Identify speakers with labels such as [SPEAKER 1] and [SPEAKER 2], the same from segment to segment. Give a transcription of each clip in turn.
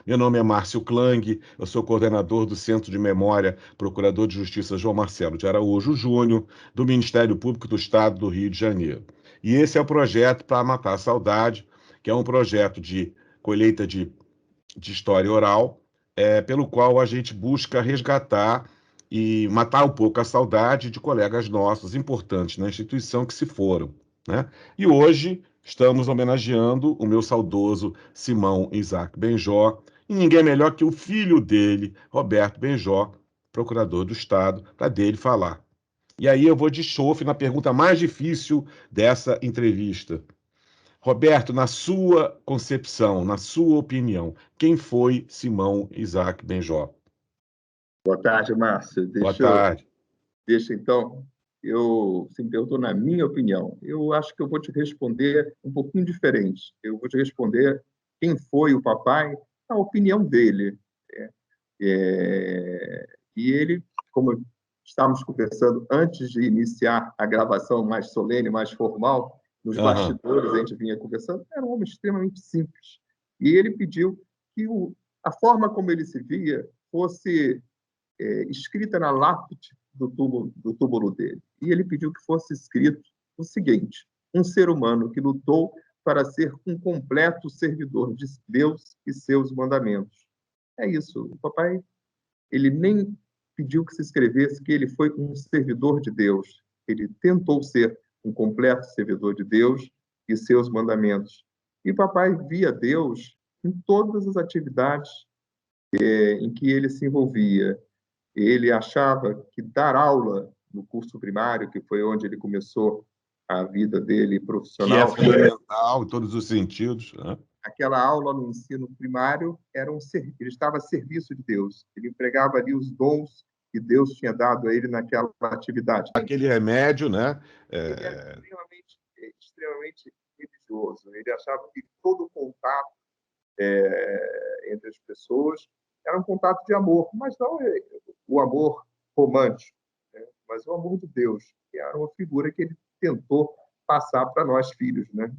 [SPEAKER 1] Meu nome é Márcio Klang, eu sou coordenador do Centro de Memória, Procurador de Justiça João Marcelo de Araújo Júnior, do Ministério Público do Estado do Rio de Janeiro. E esse é o projeto Para Matar a Saudade, que é um projeto de colheita de história oral, pelo qual a gente busca resgatar e matar um pouco a saudade de colegas nossos importantes na instituição que se foram, né? E hoje estamos homenageando o meu saudoso Simão Isaac Benjó, e ninguém melhor que o filho dele, Roberto Benjó, procurador do Estado, para dele falar. E aí eu vou de chofe na pergunta mais difícil dessa entrevista. Roberto, na sua concepção, na sua opinião, quem foi Simão Isaac Benjó?
[SPEAKER 2] Boa tarde, Márcio.
[SPEAKER 1] Boa tarde.
[SPEAKER 2] Então, você me perguntou na minha opinião. Eu acho que eu vou te responder um pouquinho diferente. Eu vou te responder quem foi o papai, a opinião dele. E ele, como estávamos conversando antes de iniciar a gravação mais solene, mais formal, nos bastidores a gente vinha conversando, era um homem extremamente simples. E ele pediu que a forma como ele se via fosse escrita na lápide do túmulo dele. E ele pediu que fosse escrito o seguinte: um ser humano que lutou para ser um completo servidor de Deus e seus mandamentos. É isso. O papai, ele nem pediu que se escrevesse que ele foi um servidor de Deus. Ele tentou ser um completo servidor de Deus e seus mandamentos. E o papai via Deus em todas as atividades em que ele se envolvia. Ele achava que dar aula no curso primário, que foi onde ele começou a vida dele profissional,
[SPEAKER 1] que é fundamental em todos os sentidos, né?
[SPEAKER 2] Aquela aula no ensino primário ele estava a serviço de Deus. Ele empregava ali os dons que Deus tinha dado a ele naquela atividade.
[SPEAKER 1] Aquele remédio, né?
[SPEAKER 2] Ele era extremamente religioso. Ele achava que todo o contato entre as pessoas era um contato de amor, mas não o amor romântico, né? Mas o amor de Deus, que era uma figura que ele tentou passar para nós filhos, né?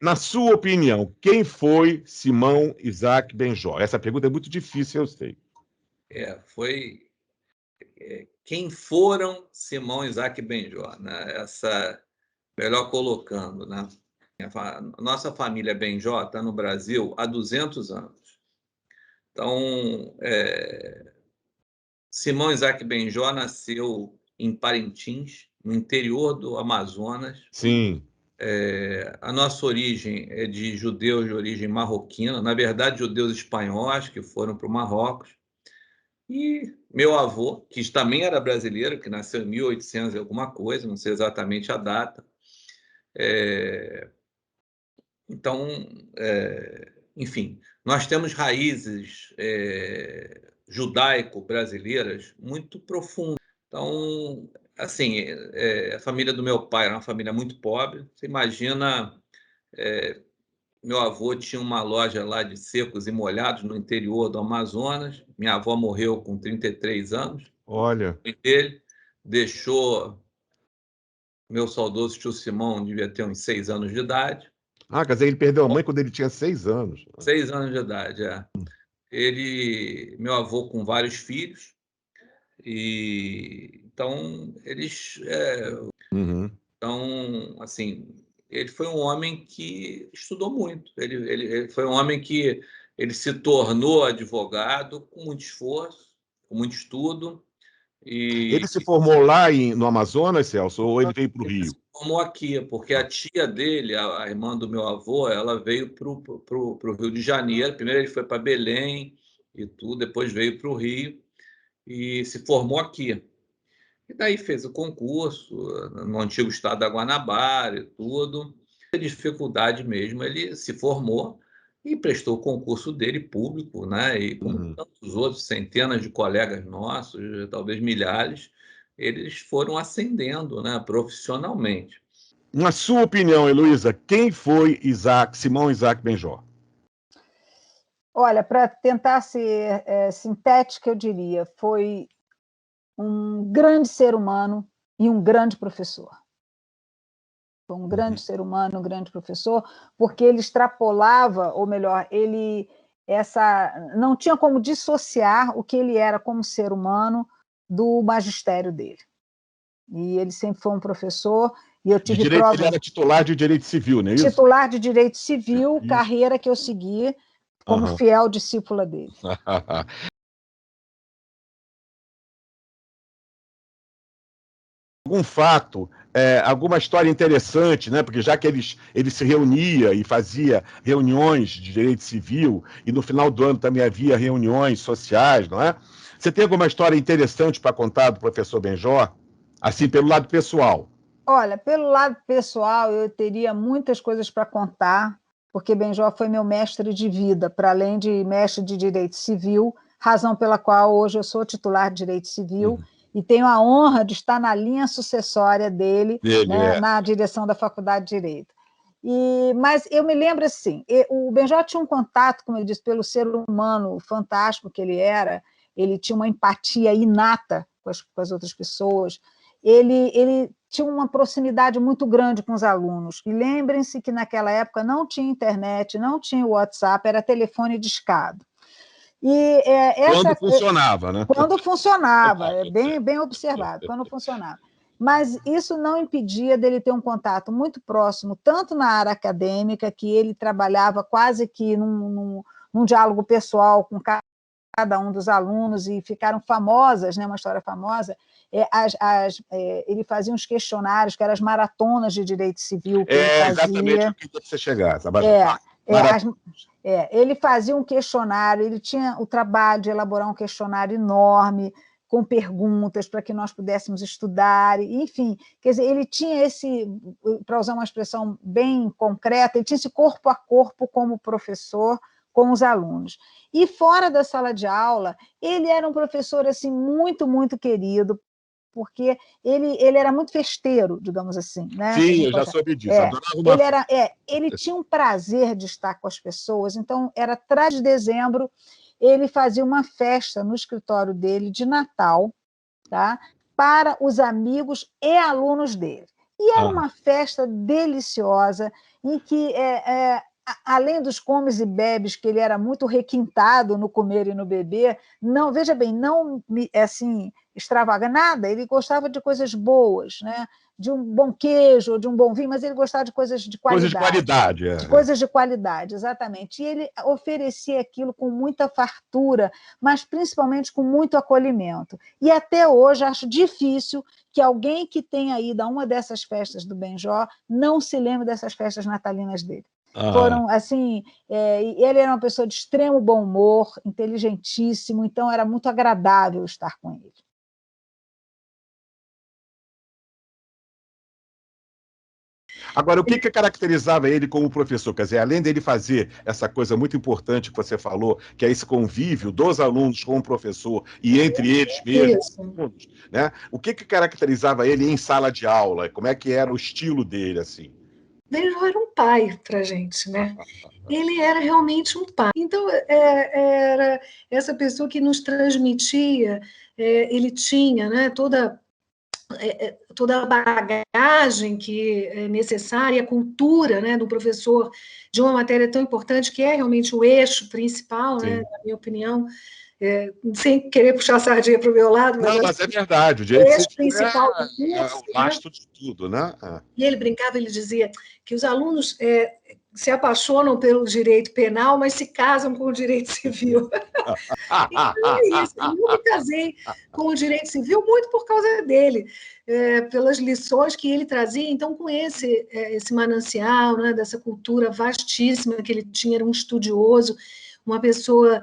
[SPEAKER 1] Na sua opinião, quem foi Simão Isaac Benjó? Essa pergunta é muito difícil, eu sei.
[SPEAKER 3] Quem foram Simão Isaac Benjó, né? Essa, melhor colocando, né? Nossa família Benjó está no Brasil há 200 anos. Então, Simão Isaac Benjó nasceu em Parintins, no interior do Amazonas.
[SPEAKER 1] Sim.
[SPEAKER 3] A nossa origem é de judeus de origem marroquina, na verdade, judeus espanhóis que foram para o Marrocos. E meu avô, que também era brasileiro, que nasceu em 1800 e alguma coisa, não sei exatamente a data. Então, enfim, nós temos raízes judaico-brasileiras muito profundas. Então, assim, a família do meu pai era uma família muito pobre. Você imagina, meu avô tinha uma loja lá de secos e molhados no interior do Amazonas. Minha avó morreu com 33 anos.
[SPEAKER 1] Olha.
[SPEAKER 3] Ele deixou meu saudoso tio Simão, devia ter uns 6 anos de idade.
[SPEAKER 1] Quer dizer, ele perdeu a mãe quando ele tinha 6 anos.
[SPEAKER 3] 6 anos de idade, meu avô com vários filhos, e então eles, então, assim, ele foi um homem que estudou muito. Ele foi um homem que ele se tornou advogado com muito esforço, com muito estudo.
[SPEAKER 1] Ele se formou lá no Amazonas, Celso, ou ele veio para o Rio?
[SPEAKER 3] Ele se formou aqui, porque a tia dele, a irmã do meu avô, ela veio para o Rio de Janeiro. Primeiro ele foi para Belém e tudo, depois veio para o Rio e se formou aqui. E daí fez o concurso no antigo estado da Guanabara e tudo. A dificuldade mesmo, ele se formou e prestou o concurso dele público, né? E como tantos outros, centenas de colegas nossos, talvez milhares, eles foram ascendendo, né, profissionalmente.
[SPEAKER 1] Na sua opinião, Heloísa, quem foi Simão Isaac Benjó?
[SPEAKER 4] Olha, para tentar ser sintética, eu diria, foi um grande ser humano e um grande professor. Foi um grande ser humano, um grande professor, porque ele extrapolava, ou melhor, ele não tinha como dissociar o que ele era como ser humano do magistério dele. E ele sempre foi um professor, e eu tive prova...
[SPEAKER 1] Ele era titular de Direito Civil, não é isso?
[SPEAKER 4] Titular de Direito Civil, carreira que eu segui como fiel discípula dele.
[SPEAKER 1] Algum fato, alguma história interessante, né? Porque já que ele se reunia e fazia reuniões de direito civil, e no final do ano também havia reuniões sociais, não é? Você tem alguma história interessante para contar do professor Benjor? Assim, pelo lado pessoal.
[SPEAKER 4] Olha, pelo lado pessoal, eu teria muitas coisas para contar, porque Benjor foi meu mestre de vida, para além de mestre de direito civil, razão pela qual hoje eu sou titular de direito civil, e tenho a honra de estar na linha sucessória dele, né, na direção da Faculdade de Direito. Mas eu me lembro assim, o Benjor tinha um contato, como eu disse, pelo ser humano fantástico que ele era, ele tinha uma empatia inata com as outras pessoas, ele tinha uma proximidade muito grande com os alunos. E lembrem-se que naquela época não tinha internet, não tinha WhatsApp, era telefone discado.
[SPEAKER 1] Quando funcionava, né?
[SPEAKER 4] Quando funcionava, bem observado, quando funcionava. Mas isso não impedia dele ter um contato muito próximo, tanto na área acadêmica, que ele trabalhava quase que num diálogo pessoal com cada um dos alunos, e ficaram famosas, né, uma história famosa, ele fazia uns questionários, que eram as maratonas de direito civil que ele fazia.
[SPEAKER 1] Exatamente o que você chegar.
[SPEAKER 4] Ele fazia um questionário, ele tinha o trabalho de elaborar um questionário enorme, com perguntas para que nós pudéssemos estudar, enfim, quer dizer, ele tinha para usar uma expressão bem concreta, ele tinha esse corpo a corpo como professor com os alunos. E fora da sala de aula, ele era um professor assim, muito, muito querido, porque ele era muito festeiro, digamos assim. Né?
[SPEAKER 1] Sim, eu já soube disso.
[SPEAKER 4] Ele tinha um prazer de estar com as pessoas, então, era 3 de dezembro, ele fazia uma festa no escritório dele de Natal, tá? Para os amigos e alunos dele. E era uma festa deliciosa, em que, além dos comes e bebes, que ele era muito requintado no comer e no beber, não, veja bem, não assim, extravagante, nada, ele gostava de coisas boas, né? De um bom queijo, de um bom vinho, mas ele gostava de coisas de qualidade.
[SPEAKER 1] Coisas de qualidade,
[SPEAKER 4] De coisas de qualidade, exatamente. E ele oferecia aquilo com muita fartura, mas principalmente com muito acolhimento. E até hoje acho difícil que alguém que tenha ido a uma dessas festas do Benjor não se lembre dessas festas natalinas dele. Foram, assim, ele era uma pessoa de extremo bom humor, inteligentíssimo, então era muito agradável estar com ele.
[SPEAKER 1] Agora, o que caracterizava ele como professor? Quer dizer, além dele fazer essa coisa muito importante que você falou, que é esse convívio dos alunos com o professor e entre eles mesmos, né? O que caracterizava ele em sala de aula? Como é que era o estilo dele, assim?
[SPEAKER 5] Benjor era um pai para a gente, né? Ele era realmente um pai. Então, era essa pessoa que nos transmitia, ele tinha, né, toda a bagagem que é necessária, a cultura, né, do professor de uma matéria tão importante, que é realmente o eixo principal, né, na minha opinião, sem querer puxar a sardinha para o meu lado,
[SPEAKER 1] mas é verdade,
[SPEAKER 5] o eixo principal do curso,
[SPEAKER 1] o lastro de tudo, né?
[SPEAKER 5] E ele brincava, ele dizia que os alunos se apaixonam pelo direito penal, mas se casam com o direito civil. Então é isso. Eu me casei com o direito civil muito por causa dele, pelas lições que ele trazia. Então, com esse manancial, né, dessa cultura vastíssima que ele tinha, era um estudioso, uma pessoa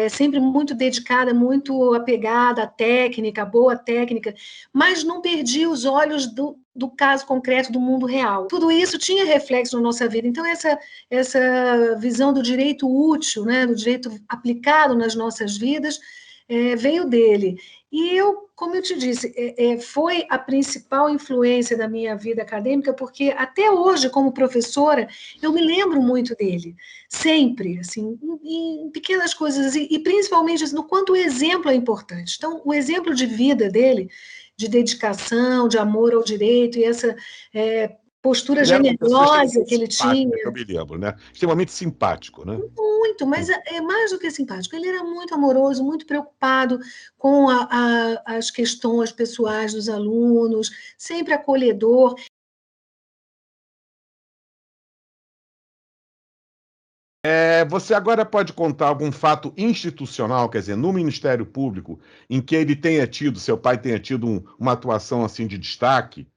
[SPEAKER 5] sempre muito dedicada, muito apegada à técnica, boa técnica, mas não perdia os olhos do caso concreto do mundo real. Tudo isso tinha reflexo na nossa vida. Então, essa visão do direito útil, né, do direito aplicado nas nossas vidas, veio dele. E eu, como eu te disse, foi a principal influência da minha vida acadêmica, porque até hoje, como professora, eu me lembro muito dele, sempre, assim, em pequenas coisas, e principalmente assim, no quanto o exemplo é importante. Então, o exemplo de vida dele, de dedicação, de amor ao direito, e essa postura generosa que ele tinha.
[SPEAKER 1] Eu me lembro, né? Extremamente simpático, né?
[SPEAKER 5] muito, mas é mais do que simpático. Ele era muito amoroso, muito preocupado com as questões pessoais dos alunos, sempre acolhedor.
[SPEAKER 1] Você agora pode contar algum fato institucional, quer dizer, no Ministério Público, em que ele tenha tido, seu pai tenha tido uma atuação assim de destaque,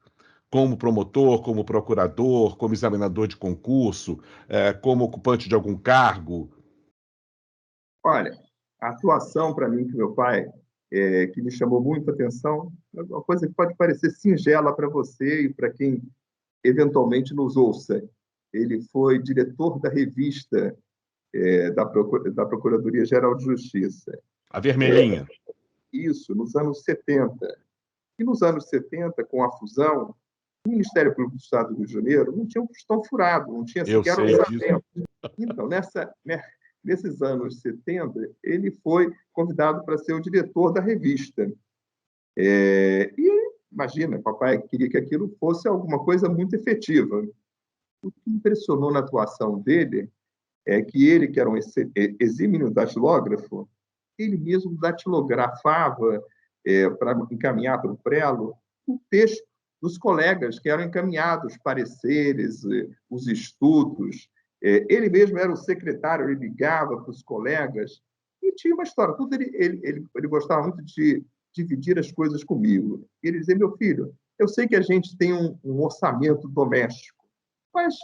[SPEAKER 1] como promotor, como procurador, como examinador de concurso, como ocupante de algum cargo?
[SPEAKER 2] Olha, a atuação para mim que meu pai, que me chamou muito a atenção, é uma coisa que pode parecer singela para você e para quem eventualmente nos ouça. Ele foi diretor da revista da Procuradoria-Geral de Justiça.
[SPEAKER 1] A vermelhinha.
[SPEAKER 2] Isso, nos anos 70. E nos anos 70, com a fusão, o Ministério Público do Estado do Rio de Janeiro não tinha um tostão furado, não tinha sequer orçamento. Então, nesses anos 70, ele foi convidado para ser o diretor da revista. E imagina, papai queria que aquilo fosse alguma coisa muito efetiva. O que impressionou na atuação dele é que ele, que era um exímio datilógrafo, ele mesmo datilografava para encaminhar para o prelo o texto dos colegas que eram encaminhados, pareceres, os estudos. Ele mesmo era o secretário, ele ligava para os colegas e tinha uma história. Tudo ele gostava muito de dividir as coisas comigo. Ele dizia, meu filho, eu sei que a gente tem um orçamento doméstico, mas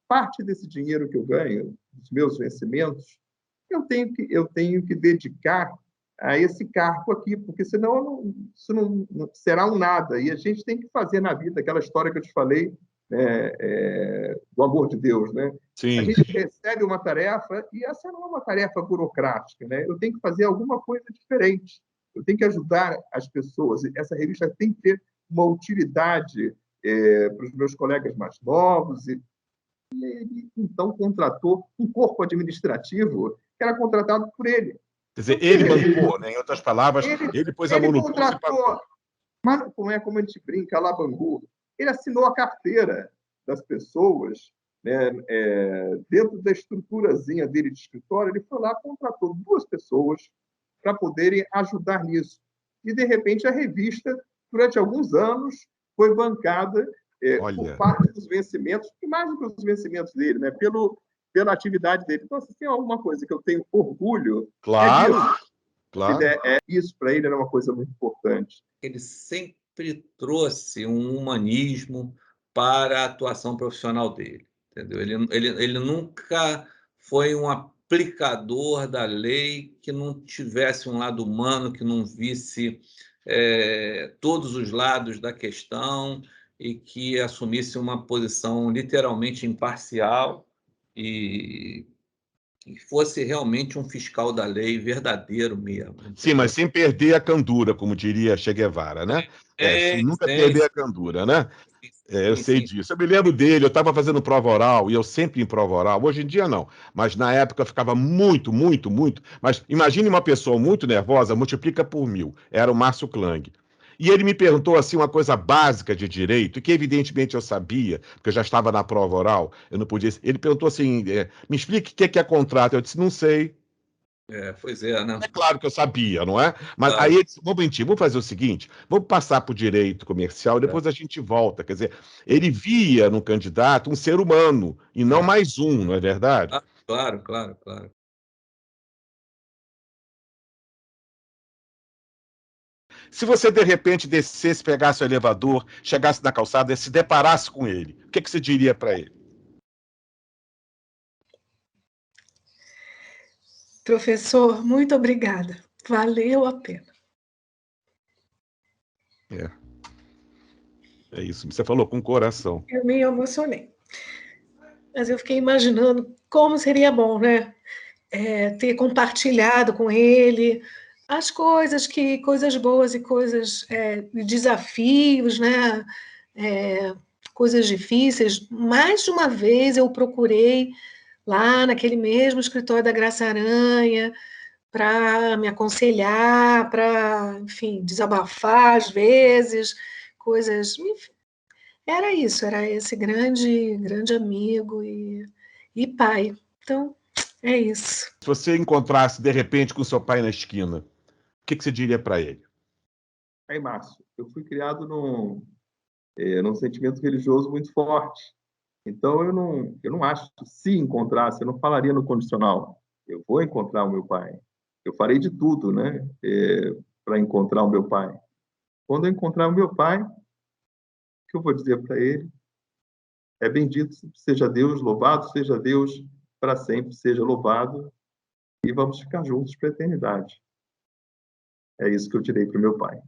[SPEAKER 2] parte desse dinheiro que eu ganho, dos meus vencimentos, eu tenho que dedicar a esse cargo aqui, porque senão isso não será um nada. E a gente tem que fazer na vida aquela história que eu te falei, do amor de Deus, né?
[SPEAKER 1] Sim.
[SPEAKER 2] A gente recebe uma tarefa e essa não é uma tarefa burocrática, né? Eu tenho que fazer alguma coisa diferente. Eu tenho que ajudar as pessoas. Essa revista tem que ter uma utilidade para os meus colegas mais novos. E ele, então, contratou um corpo administrativo que era contratado por ele.
[SPEAKER 1] Quer dizer, ele bancou, né? Em outras palavras, ele pôs a mão no bolso e pagou.
[SPEAKER 2] Mas não é como a gente brinca lá, Bangu. Ele assinou a carteira das pessoas, né? Dentro da estruturazinha dele de escritório, ele foi lá e contratou 2 pessoas para poderem ajudar nisso. E, de repente, a revista, durante alguns anos, foi bancada por parte dos vencimentos, e mais do que os vencimentos dele, né? Pela atividade dele. Então, se tem alguma coisa que eu tenho orgulho,
[SPEAKER 1] claro,
[SPEAKER 2] claro. Isso para ele era uma coisa muito importante.
[SPEAKER 3] Ele sempre trouxe um humanismo para a atuação profissional dele, entendeu? Ele nunca foi um aplicador da lei que não tivesse um lado humano, que não visse todos os lados da questão e que assumisse uma posição literalmente imparcial e fosse realmente um fiscal da lei verdadeiro mesmo. Entendeu?
[SPEAKER 1] Sim, mas sem perder a candura, como diria Che Guevara, né? Sem nunca perder a candura, né? Eu sei disso. Eu me lembro dele, eu estava fazendo prova oral, e eu sempre em prova oral. Hoje em dia, não. Mas na época eu ficava muito. Mas imagine uma pessoa muito nervosa, multiplica por 1000. Era o Márcio Klang. E ele me perguntou assim uma coisa básica de direito, que evidentemente eu sabia, porque eu já estava na prova oral, eu não podia. Ele perguntou assim: me explique o que é contrato. Eu disse, não sei.
[SPEAKER 3] Pois é, né?
[SPEAKER 1] É claro que eu sabia, não é? Mas aí ele disse, vamos fazer o seguinte, vamos passar para o direito comercial e depois a gente volta. Quer dizer, ele via no candidato um ser humano e não mais um, não é verdade?
[SPEAKER 3] Claro.
[SPEAKER 1] Se você, de repente, descesse, pegasse o elevador, chegasse na calçada e se deparasse com ele, o que você diria para ele?
[SPEAKER 5] Professor, muito obrigada. Valeu a pena.
[SPEAKER 1] É isso, você falou com coração.
[SPEAKER 5] Eu me emocionei. Mas eu fiquei imaginando como seria bom, né? Ter compartilhado com ele as coisas boas e coisas, desafios, né? Coisas difíceis. Mais de uma vez eu procurei lá naquele mesmo escritório da Graça Aranha para me aconselhar, para, enfim, desabafar às vezes, coisas... Enfim, era isso, era esse grande amigo e pai. Então, É isso.
[SPEAKER 1] Se você encontrasse, de repente, com seu pai na esquina, o que você diria para ele?
[SPEAKER 2] Aí, Márcio, eu fui criado num sentimento religioso muito forte. Então, eu não acho que se encontrasse, eu não falaria no condicional. Eu vou encontrar o meu pai. Eu farei de tudo, né, para encontrar o meu pai. Quando eu encontrar o meu pai, o que eu vou dizer para ele? É bendito seja Deus, louvado seja Deus, para sempre seja louvado, e vamos ficar juntos para a eternidade. É isso que eu direi para o meu pai.